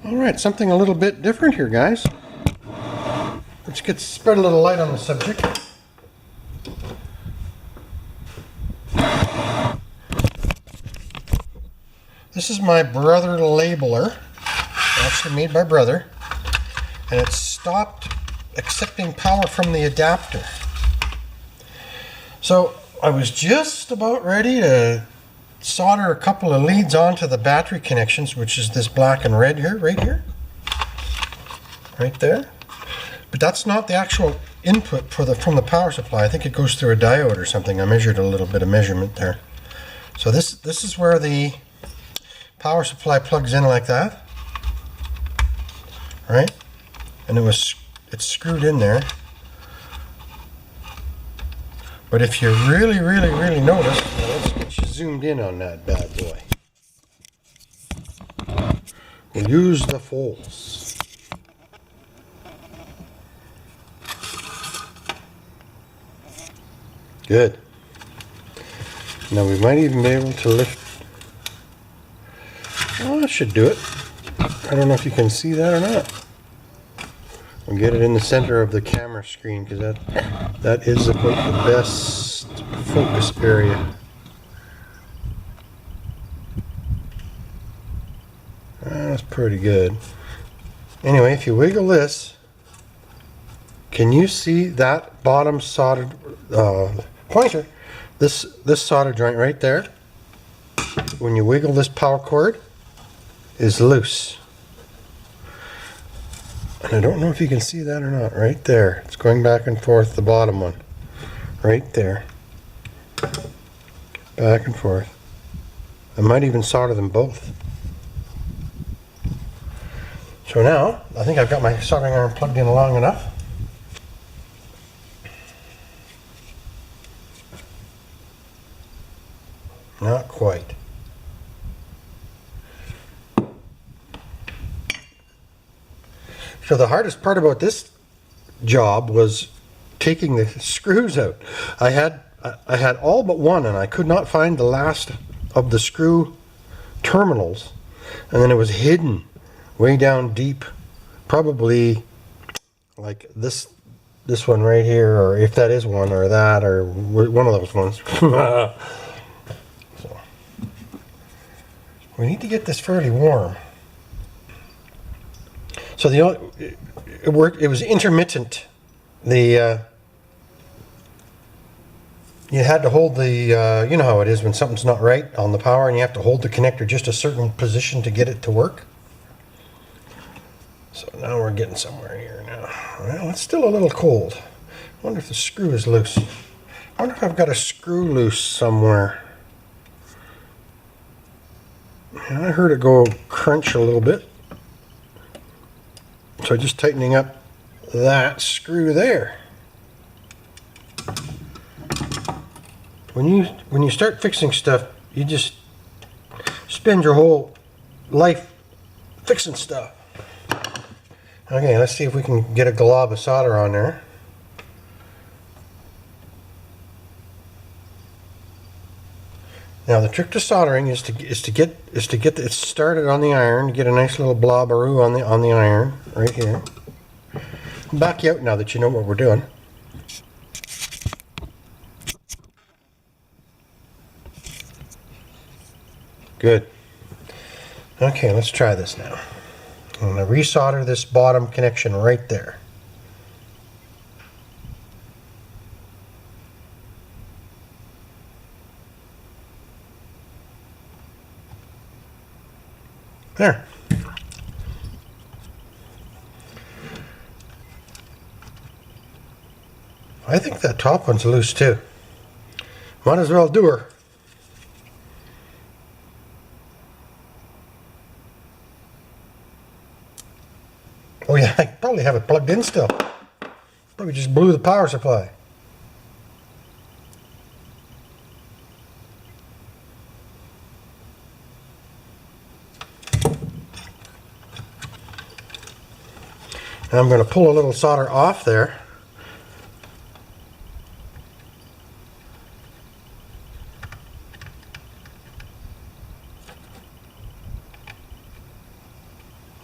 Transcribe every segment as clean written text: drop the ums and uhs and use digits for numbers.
Alright, something a little bit different here, guys. Let's spread a little light on the subject. This is my brother labeler, actually made by brother, and it stopped accepting power from the adapter. So I was just about ready to solder a couple of leads onto the battery connections, which is this black and red here, right there. But that's not the actual input from the power supply. I think it goes through a diode or something. I measured a little bit of measurement there. So this is where the power supply plugs in like that, right? And it's screwed in there. But if you really notice, let's get you zoomed in on that bad boy. We'll use the force. Good. Now we might even be able to lift. Oh, that should do it. I don't know if you can see that or not. We'll get it in the center of the camera screen because that is about the best focus area. That's pretty good. Anyway, if you wiggle this, can you see that bottom soldered pointer? This solder joint right there, when you wiggle this power cord, is loose. And I don't know if you can see that or not. Right there. It's going back and forth, the bottom one. Right there. Back and forth. I might even solder them both. So now, I think I've got my soldering iron plugged in long enough. Not quite. So the hardest part about this job was taking the screws out. I had all but one, and I could not find the last of the screw terminals, and then it was hidden way down deep, probably like this one right here, or if that is one, or that, or one of those ones. So we need to get this fairly warm. So it worked. It was intermittent. You had to hold the, you know how it is when something's not right on the power, and you have to hold the connector just a certain position to get it to work. So now we're getting somewhere here now. Well, it's still a little cold. I wonder if the screw is loose. I wonder if I've got a screw loose somewhere. Yeah, I heard it go crunch a little bit. So just tightening up that screw there. When you start fixing stuff, you just spend your whole life fixing stuff. Okay, let's see if we can get a glob of solder on there. Now the trick to soldering is to get it started on the iron, get a nice little blobberoo on the iron right here. I'll back you out now that you know what we're doing. Good. Okay, let's try this now. I'm going to resolder this bottom connection right there. There. I think that top one's loose too. Might as well do her. Oh yeah, I probably have it plugged in still. Probably just blew the power supply. And I'm going to pull a little solder off there.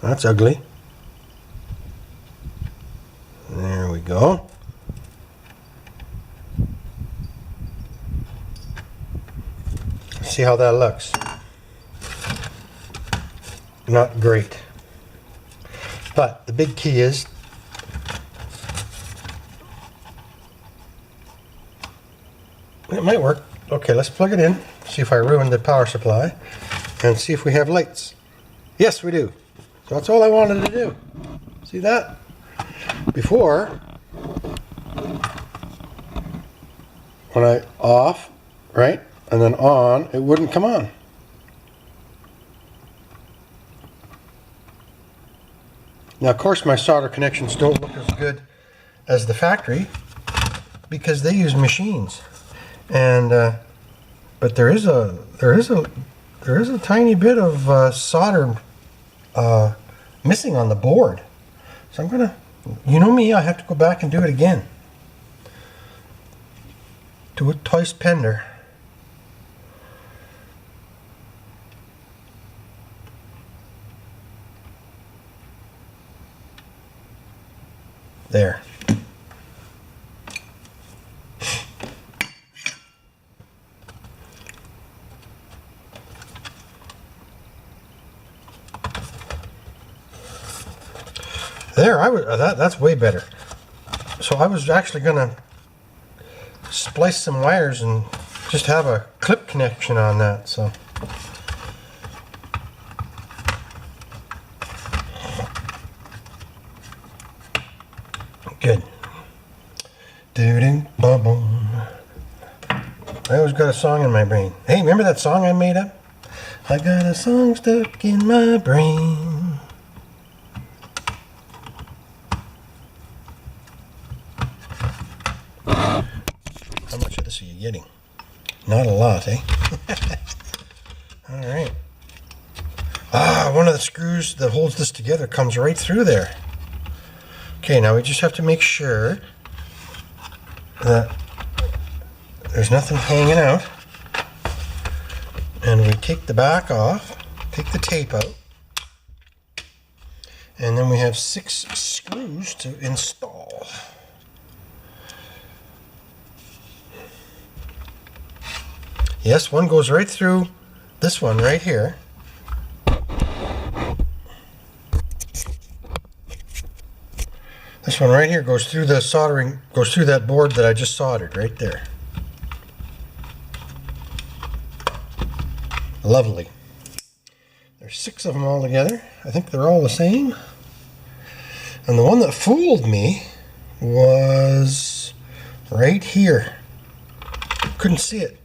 That's ugly. There we go. See how that looks. Not great. But the big key is it might work. Okay, let's plug it in, see if I ruined the power supply, and see if we have lights. Yes, we do. So that's all I wanted to do. See that? Before, when I off, right, and then on, it wouldn't come on. Now, of course, my solder connections don't look as good as the factory because they use machines, and but there is a tiny bit of solder missing on the board. So I'm gonna, you know me, I have to go back and do it again. Do it twice, Pender. There. There, I was that's way better. So I was actually gonna splice some wires and just have a clip connection on that. So good. Doo-doo, ba-boom. I always got a song in my brain. Hey, remember that song I made up? I got a song stuck in my brain. How much of this are you getting? Not a lot, eh? All right. Ah, one of the screws that holds this together comes right through there. Okay, now we just have to make sure that there's nothing hanging out. And we take the back off, take the tape out, and then we have 6 screws to install. Yes, one goes right through this one right here. This one right here goes through the soldering, goes through that board that I just soldered right there. Lovely. There's 6 of them all together. I think they're all the same. And the one that fooled me was right here. Couldn't see it.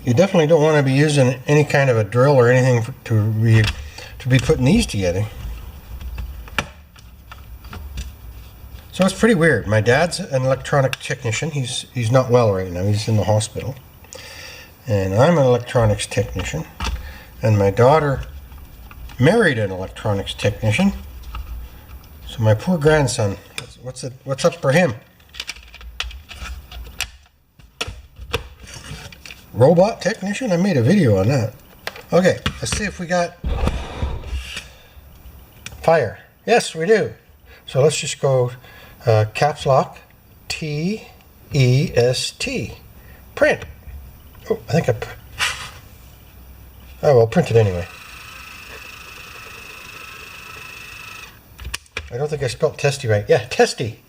You definitely don't want to be using any kind of a drill or anything to be putting these together. So it's pretty weird. My dad's an electronic technician. He's not well right now. He's in the hospital. And I'm an electronics technician. And my daughter married an electronics technician. So my poor grandson, what's up for him? Robot technician? I made a video on that. Okay, let's see if we got fire. Yes, we do. So let's just go caps lock T-E-S-T. Print. Oh, I think oh, well, print it anyway. I don't think I spelled testy right. Yeah, testy.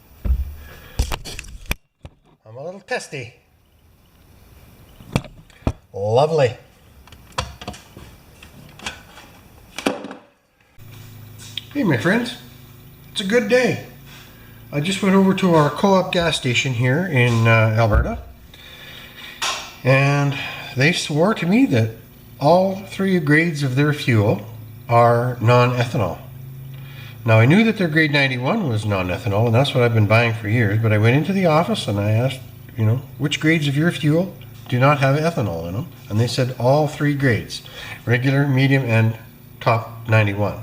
I'm a little testy. Lovely. Hey, my friends. It's a good day. I just went over to our co-op gas station here in Alberta, and they swore to me that all 3 grades of their fuel are non-ethanol. Now, I knew that their grade 91 was non-ethanol, and that's what I've been buying for years, but I went into the office and I asked, you know, which grades of your fuel do not have ethanol in them? And they said all 3 grades, regular, medium, and top 91.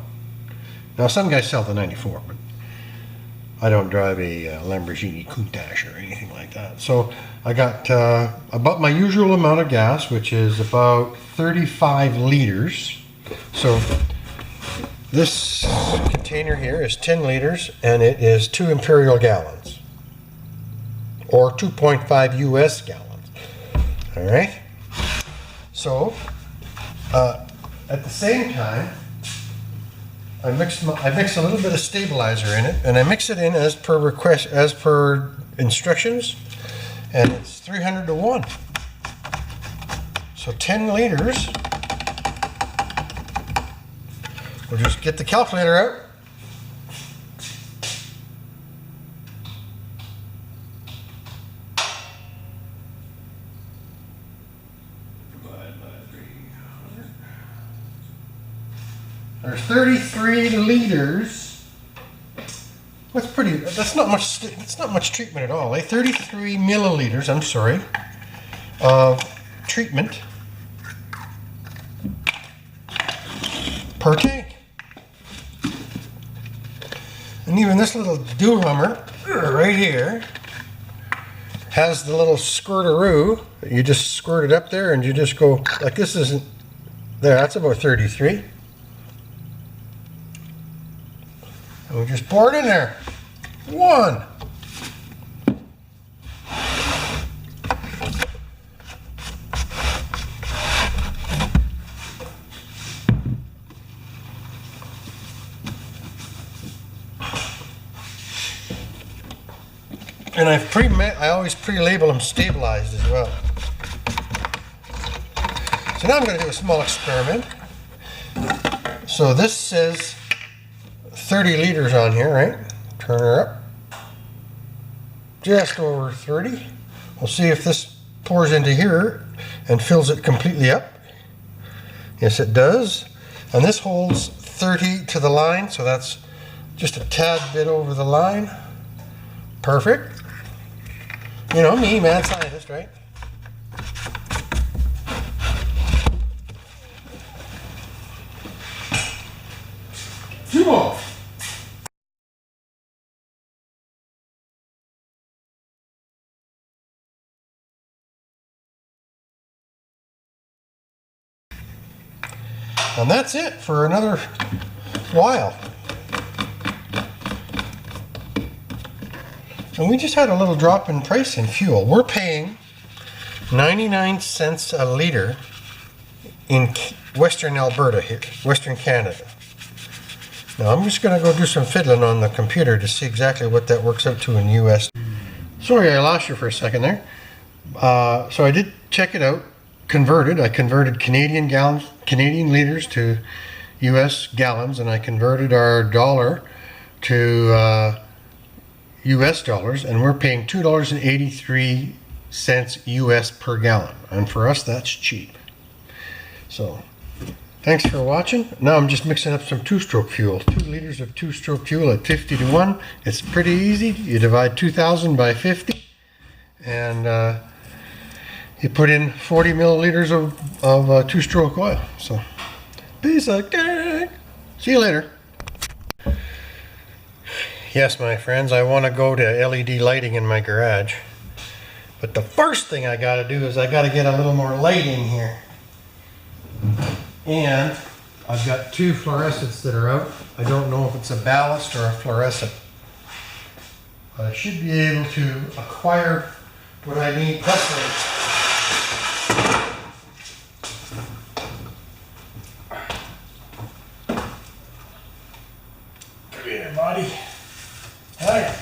Now, some guys sell the 94, but I don't drive a Lamborghini Countach or anything like that. So I got about my usual amount of gas, which is about 35 liters. So this container here is 10 liters and it is 2 imperial gallons or 2.5 US gallons. All right. So at the same time, I mix a little bit of stabilizer in it, and I mix it in as per request, as per instructions, and it's 300 to 1. So 10 liters. We'll just get the calculator out. There's 33 liters. That's not much treatment at all. 33 milliliters, I'm sorry, of treatment per tank. And even this little do-hummer right here has the little squirtaroo. You just squirt it up there and you just go, like this isn't, there, that's about 33. And we just pour it in there. 1. And I always pre-label them stabilized as well. So now I'm going to do a small experiment. So this says 30 liters on here, right? Turn her up. Just over 30. We'll see if this pours into here and fills it completely up. Yes, it does. And this holds 30 to the line, so that's just a tad bit over the line. Perfect. You know me, mad scientist, right? Two more. And that's it for another while. And we just had a little drop in price in fuel. We're paying 99 cents a liter in Western Alberta here, Western Canada. Now I'm just going to go do some fiddling on the computer to see exactly what that works out to in US. Sorry, I lost you for a second there. So I did check it out. I converted Canadian liters to US gallons, and I converted our dollar to US dollars, and we're paying $2.83 US per gallon, and for us that's cheap. So thanks for watching. Now I'm just mixing up some two-stroke fuel. 2 liters of two-stroke fuel at 50 to 1. It's pretty easy. You divide 2,000 by 50, and you put in 40 milliliters of two-stroke oil. So, piece of cake. See you later. Yes, my friends, I want to go to LED lighting in my garage. But the first thing I got to do is I got to get a little more lighting here. And I've got 2 fluorescents that are out. I don't know if it's a ballast or a fluorescent. But I should be able to acquire what I need. Plus, come here, buddy. Hi.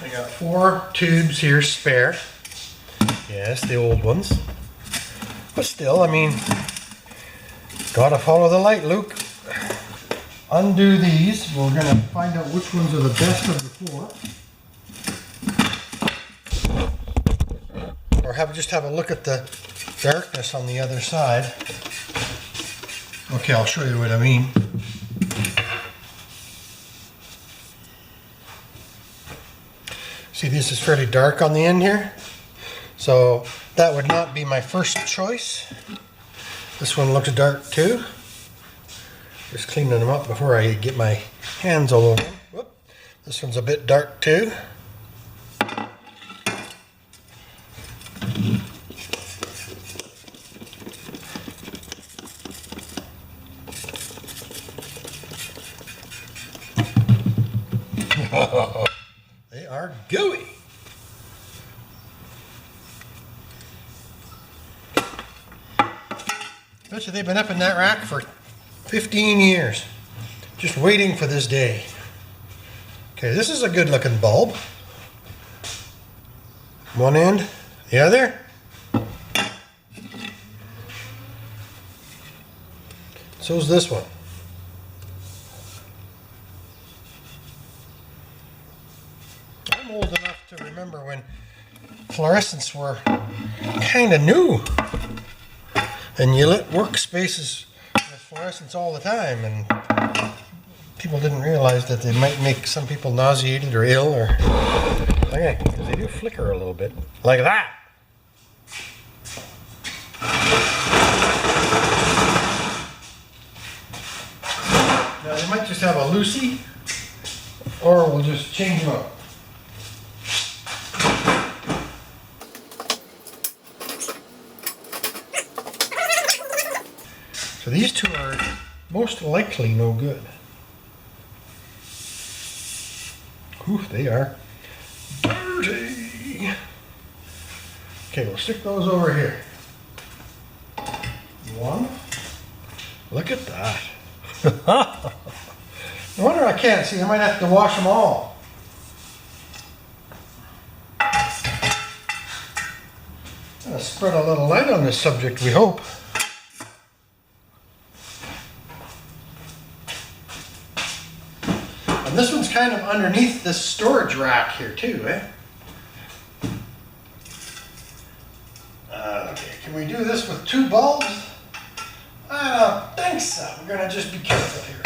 I got 4 tubes here spare. Yes, the old ones. But still, I mean, gotta follow the light, Luke. Undo these. We're gonna find out which ones are the best of the 4. Or just have a look at the darkness on the other side. Okay, I'll show you what I mean. See, this is fairly dark on the end here. So that would not be my first choice. This one looks dark too. Just cleaning them up before I get my hands all over them. Whoop. This one's a bit dark too. They are gooey. Bet you they've been up in that rack for 15 years, just waiting for this day. Okay, this is a good looking bulb. One end, the other. So's this one. I'm old enough to remember when fluorescents were kind of new. And you lit workspaces with fluorescents all the time, and people didn't realize that they might make some people nauseated or ill, or okay, because they do flicker a little bit, like that. Now they might just have a Lucy, or we'll just change them up. So these two are most likely no good. Whew, they are dirty. Okay, we'll stick those over here. One. Look at that. No wonder I can't see. I might have to wash them all. I'm going to spread a little light on this subject, we hope. And this one's kind of underneath this storage rack here too, eh? Okay, can we do this with two bulbs? I don't think so. We're gonna just be careful here.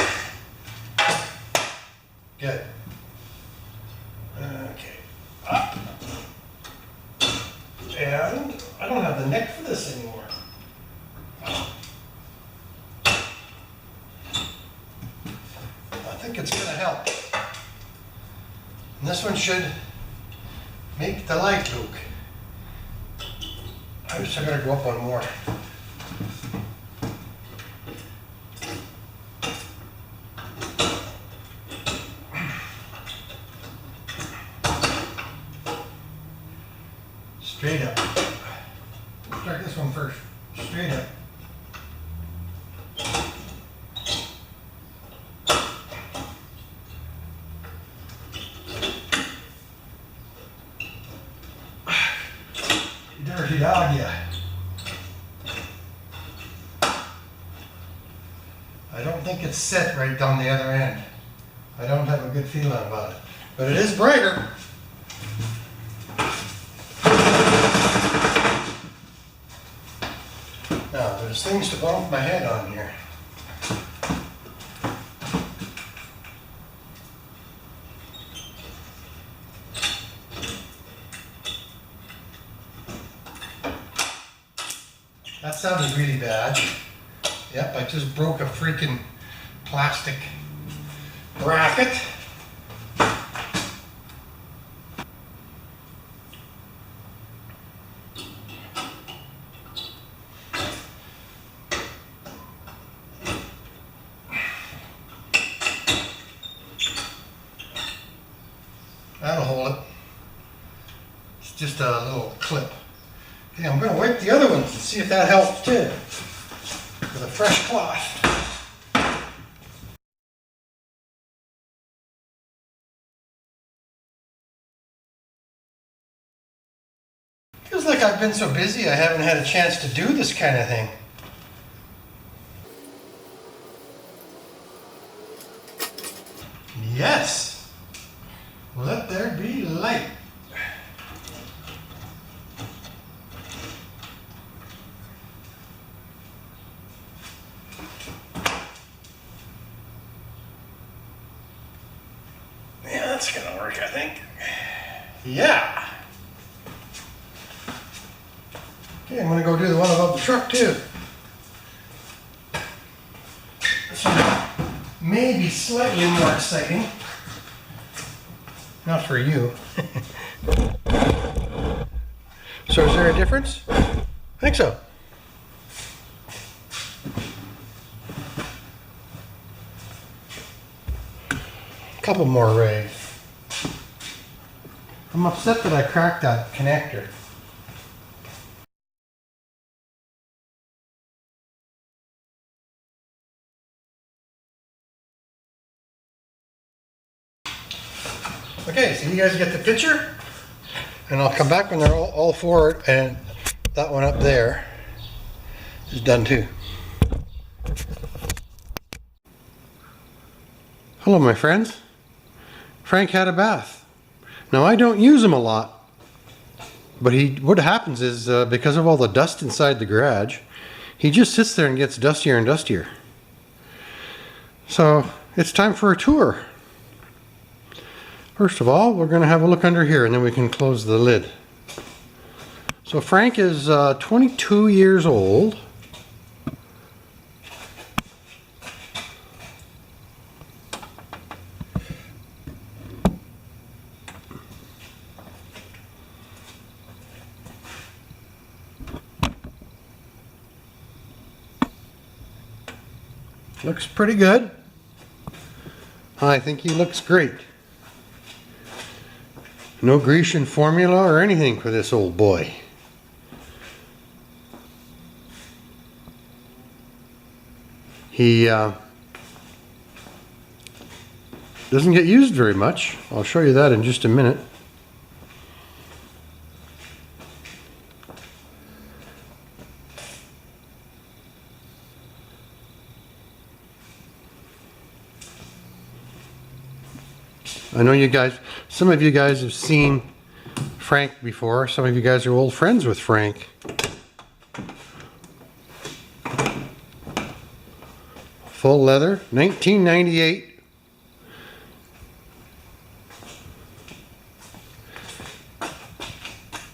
Good. Okay. Up. And I don't have the neck for this anymore. I think it's gonna help. And this one should make the light look. I wish I gotta go up one more. Straight up. Let's start this one first. Straight up. Dirty dog, yeah. I don't think it's set right down the other end. I don't have a good feeling about it. But it is brighter. Now, there's things to bump my head on here. That sounded really bad. Yep, I just broke a freaking plastic bracket. That'll hold it. It's just a little clip. Okay, I'm going to wipe the other ones and see if that helps too, with a fresh cloth. Feels like I've been so busy I haven't had a chance to do this kind of thing. Yes! Let there be light. Yeah, that's gonna work, I think. Yeah. Okay, I'm gonna go do the one above the truck too. maybe slightly more exciting. Not for you. So is there a difference? I think so. A couple more rays. I'm upset that I cracked that connector. Okay, so you guys get the picture, and I'll come back when they're all four, and that one up there is done too. Hello, my friends. Frank had a bath. Now, I don't use him a lot, but what happens is because of all the dust inside the garage, he just sits there and gets dustier and dustier. So it's time for a tour. First of all, we're going to have a look under here, and then we can close the lid. So Frank is 22 years old. Looks pretty good. I think he looks great. No Grecian formula or anything for this old boy. He doesn't get used very much. I'll show you that in just a minute. I know you guys, some of you guys have seen Frank before. Some of you guys are old friends with Frank. Full leather, 1998.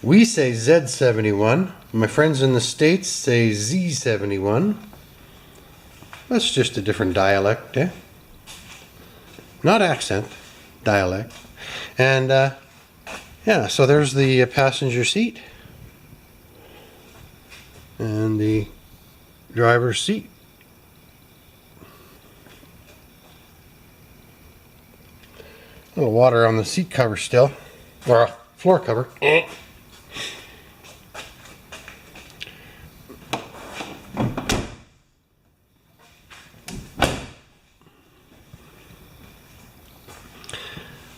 We say Z71. My friends in the States say Z71. That's just a different dialect, eh? Not accent. Dialect. And yeah, so there's the passenger seat and the driver's seat. A little water on the seat cover still, or floor cover.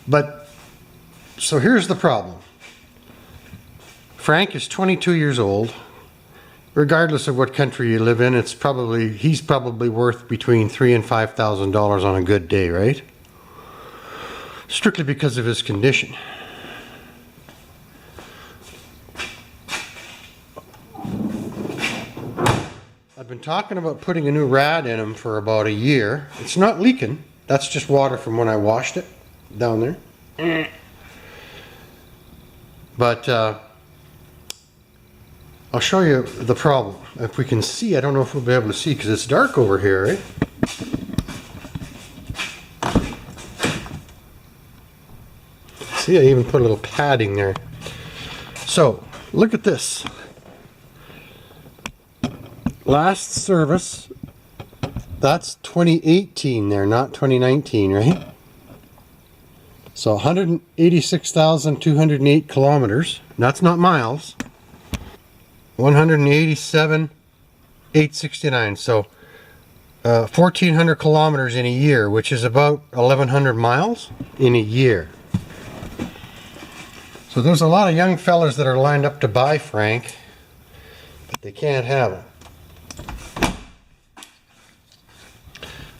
But, so here's the problem. Frank is 22 years old. Regardless of what country you live in, he's probably worth between $3,000 and $5,000 on a good day, right? Strictly because of his condition. I've been talking about putting a new rad in him for about a year. It's not leaking. That's just water from when I washed it down there. But I'll show you the problem. If we can see, I don't know if we'll be able to see because it's dark over here, right? See, I even put a little padding there. So, look at this. Last service, that's 2018 there, not 2019, right? So 186,208 kilometers. That's not miles. 187,869. So 1,400 kilometers in a year, which is about 1,100 miles in a year. So there's a lot of young fellas that are lined up to buy Frank, but they can't have him.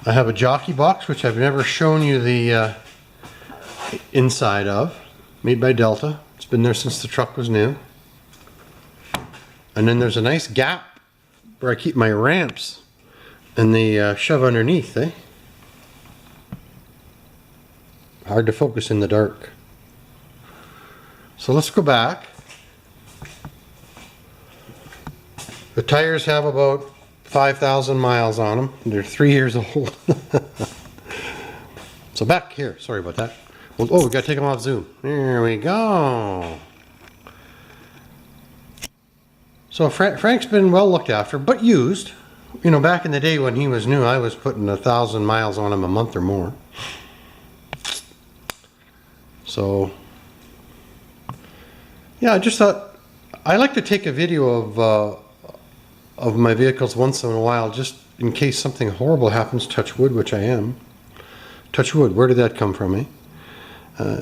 I have a jockey box, which I've never shown you the inside of, made by Delta. It's been there since the truck was new. And then there's a nice gap where I keep my ramps and the shove underneath, eh? Hard to focus in the dark. So let's go back. The tires have about 5,000 miles on them. They're 3 years old. So back here, sorry about that. Well, oh, we got to take them off zoom. There we go. So Frank's been well looked after, but used. You know, back in the day when he was new, I was putting 1,000 miles on him a month or more. So, yeah, I just thought I like to take a video of my vehicles once in a while, just in case something horrible happens. Touch wood, which I am. Touch wood. Where did that come from, eh?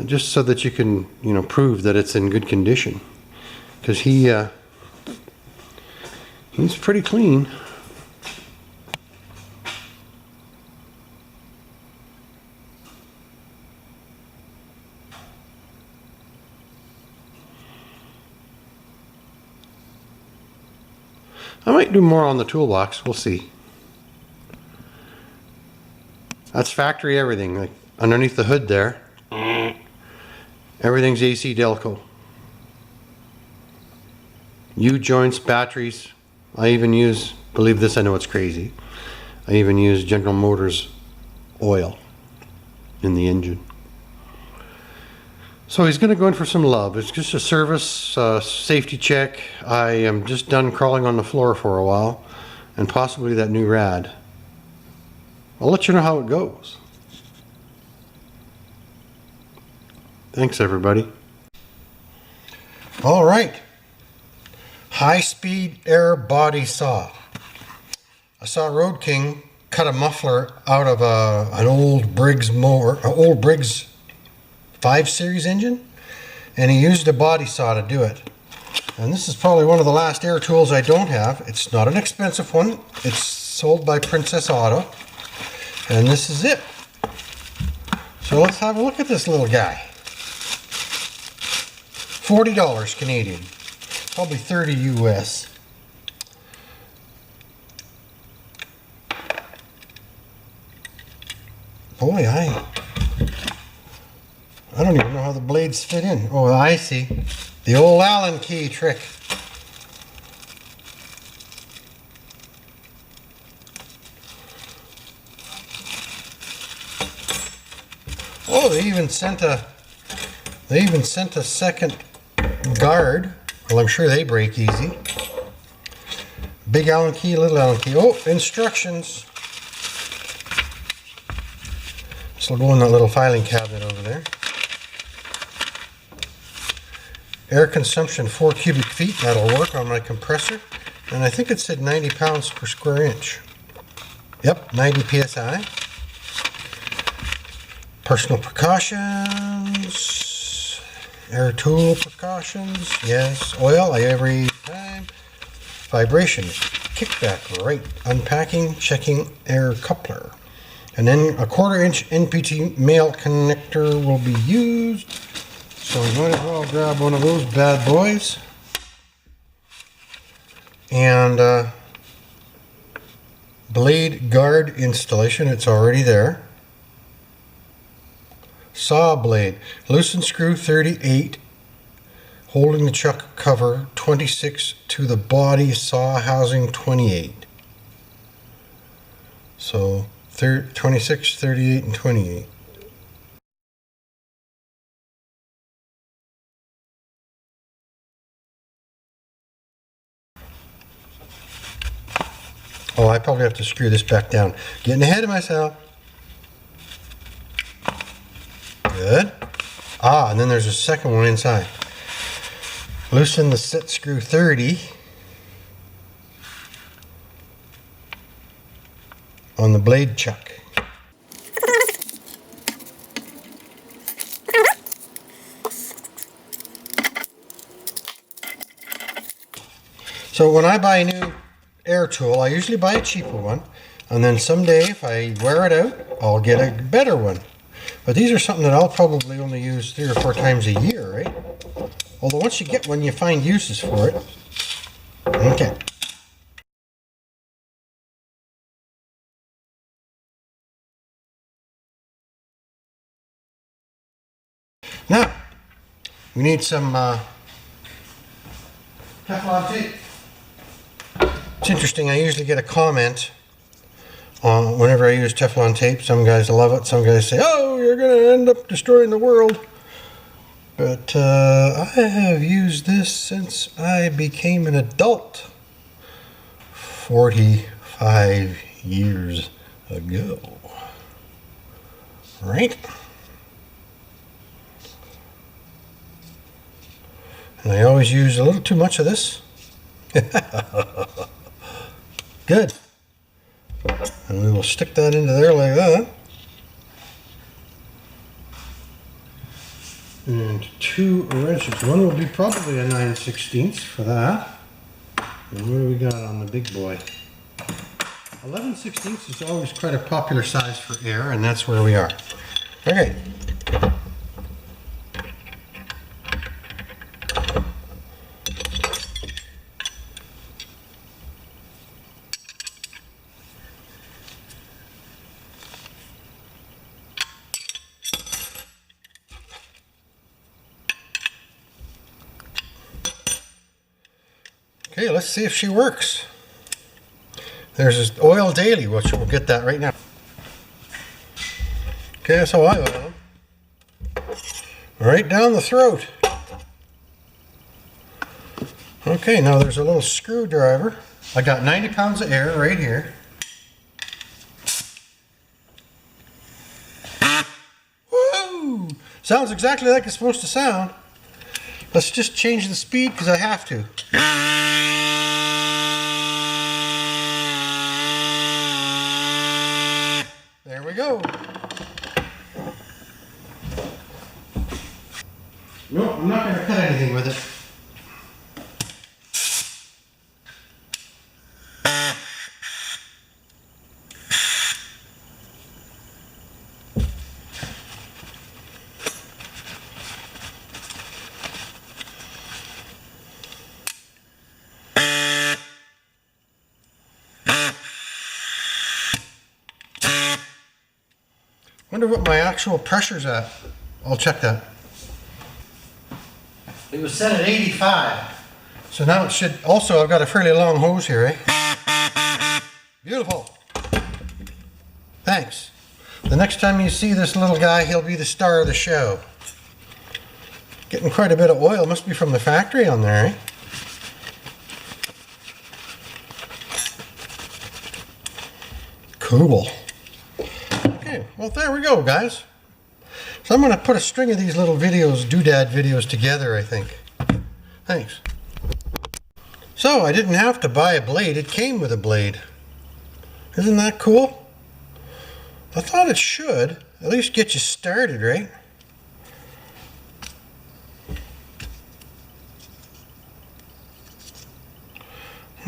Just so that you can, you know, prove that it's in good condition, because he's pretty clean. I might do more on the toolbox, we'll see. That's factory everything, like underneath the hood there. Everything's AC Delco. U-joints, batteries. I even use, believe this, I know it's crazy, I even use General Motors oil in the engine. So he's going to go in for some love. It's just a service, safety check. I am just done crawling on the floor for a while, and possibly that new rad. I'll let you know how it goes. Thanks, everybody. All right. High-speed air body saw. I saw Road King cut a muffler out of an old Briggs mower, an old Briggs 5 Series engine, and he used a body saw to do it. And this is probably one of the last air tools I don't have. It's not an expensive one. It's sold by Princess Auto, and this is it. So let's have a look at this little guy. $40 Canadian, probably 30 US. Boy, I don't even know how the blades fit in. Oh, I see. The old Allen key trick. Oh, they even sent a second guard. Well, I'm sure they break easy. Big Allen key, little Allen key. Oh, instructions. This will go in that little filing cabinet over there. Air consumption 4 cubic feet, that'll work on my compressor. And I think it said 90 pounds per square inch. Yep, 90 psi. Personal precautions. Air tool precautions. Yes, oil every time. Vibration, kickback right. Unpacking, checking air coupler. And then a 1/4 inch NPT male connector will be used. So we might as well grab one of those bad boys. And blade guard installation, it's already there. Saw blade, loosen screw 38, holding the chuck cover 26 to the body, saw housing 28. So 26, 38, and 28. Oh, I probably have to screw this back down. Getting ahead of myself. Good. Ah, and then there's a second one inside. Loosen the set screw 30 on the blade chuck. So when I buy a new air tool, I usually buy a cheaper one, and then someday if I wear it out, I'll get a better one. But these are something that I'll probably only use 3 or 4 times a year, right? Although once you get one, you find uses for it. Okay. Now, we need some Teflon tape. It's interesting, I usually get a comment whenever I use Teflon tape. Some guys love it. Some guys say, oh, you're going to end up destroying the world. But I have used this since I became an adult 45 years ago. Right? And I always use a little too much of this. Good. And we will stick that into there like that. And 2 wrenches. One will be probably a 9/16 for that. And what do we got on the big boy? 11/16 is always quite a popular size for air, and that's where we are. Okay. Okay, let's see if she works. There's this oil daily, which we'll get that right now. Okay, so I oil right down the throat. Okay, now there's a little screwdriver. I got 90 pounds of air right here. Woo! Sounds exactly like it's supposed to sound. Let's just change the speed because I have to. There we go. No, I'm not going to cut anything with it. Wonder what my actual pressure's at. I'll check that. It was set at 85. So now it should, also I've got a fairly long hose here, eh? Beautiful. Thanks. The next time you see this little guy, he'll be the star of the show. Getting quite a bit of oil, must be from the factory on there, eh? Cool. Okay, well there we go, guys. So I'm going to put a string of these little videos, doodad videos together, I think. Thanks. So I didn't have to buy a blade, it came with a blade. Isn't that cool? I thought it should at least get you started, right?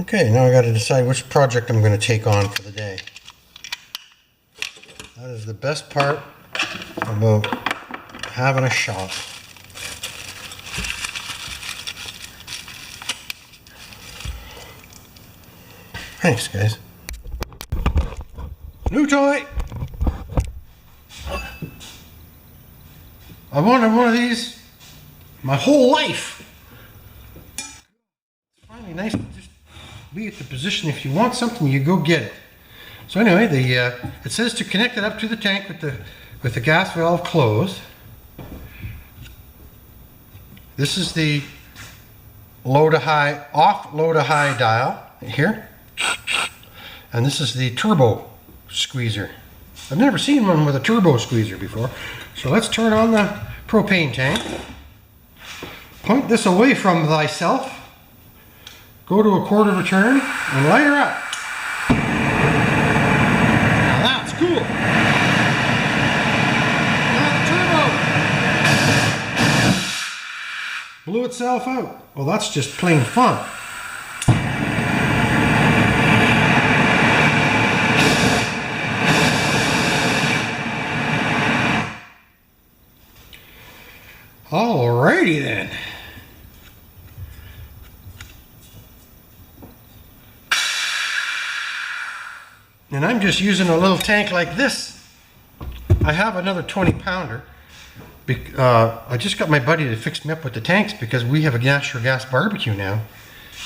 Okay, now I got to decide which project I'm going to take on for the day. That is the best part about having a shop. Thanks, guys. New toy! I wanted one of these my whole life. It's finally nice to just be at the position if you want something, you go get it. So anyway, it says to connect it up to the tank with the gas valve closed. This is the low to high, off low to high dial here. And this is the turbo squeezer. I've never seen one with a turbo squeezer before. So let's turn on the propane tank. Point this away from thyself. Go to a quarter of a turn and light her up. Cool. Now the turbo blew itself out. Well, that's just plain fun. Alrighty then. And I'm just using a little tank like this. I have another 20-pounder. I just got my buddy to fix me up with the tanks because we have a natural gas barbecue now.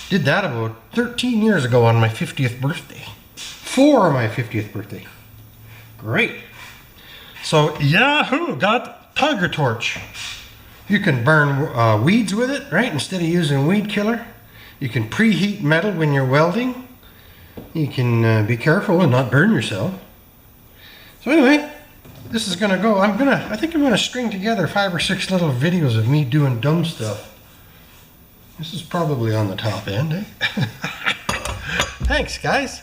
Did that about 13 years ago on my 50th birthday. for my 50th birthday. Great. So Yahoo, got Tiger Torch. You can burn weeds with it, right? Instead of using weed killer. You can preheat metal when you're welding. You can be careful and not burn yourself. So anyway, this is gonna go. I think I'm gonna string together 5 or 6 little videos of me doing dumb stuff. This is probably on the top end, eh? Thanks, guys.